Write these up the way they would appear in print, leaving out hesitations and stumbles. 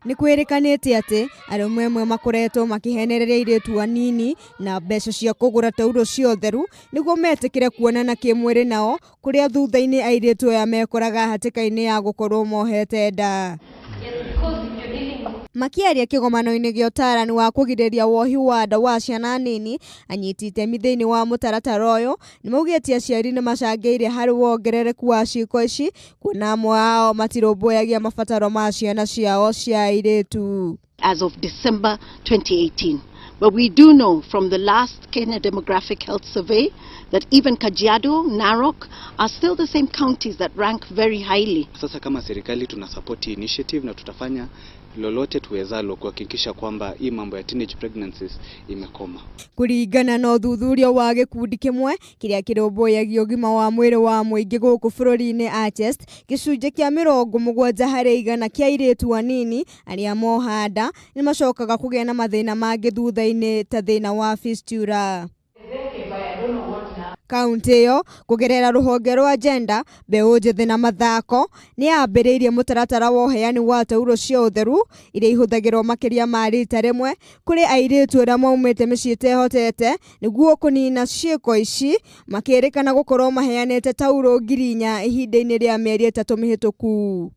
Ni kwirikanite ati arumwe amwe makoretwo makihenereria airitu anini na mbeca cia kugura tauro cia utheru niguo metikire kuonana kimwiri nao kuria thutha-ini airitu aya mekoraga hatikaini ya gukorwo mohete nda. Makiaria kigomano-ini gia utarani wa kugiriria wohi wa nda wa ciana nini anyiti itemi thiini wa mutaratara uyu nimaugite aciari ni macangiire hari wongerereku wa ciiko ici kuona amwe ao matirumbuyagia mabataro ma ciana ciao cia airitu. As of December 2018. But we do know from the last Kenya Demographic Health Survey that even Kajiado, Narok are still the same counties that rank very highly. Sasa kama serikali tuna support initiative na tutafanya lolote tuwezalo kuhakikisha kwamba hii mambo ya teenage pregnancies imekoma. Kuringana na Uthuthuria wa gikundi kimwe kiria kirumbuyagia ugima wa mwiri wa muingi guku bururi-ini Achest, gicunji kia mirongo 70 hari igana kia airitu anini aria moha nda ni macokaga kugea na mathina mangi thutha-ini ta thina wa fistula. Kaunti iyo kugerera ruhonge rwa gender, mbeu njithi na mathako ni yambiriirie mutaratara wa uheani wa tauro cia utheru iria ihuthagirwo makiria ma rita rimwe kuri airitu aria maumite micii itehotete niguo kunina ciiko ici makirikana gukorwo maheanite tauro 4,000 ihinda-ini ria mieri 3 mihituku.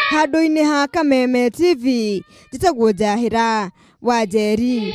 Handu-ini ha Kameme TV, njitagwo Njahira wa Njeri.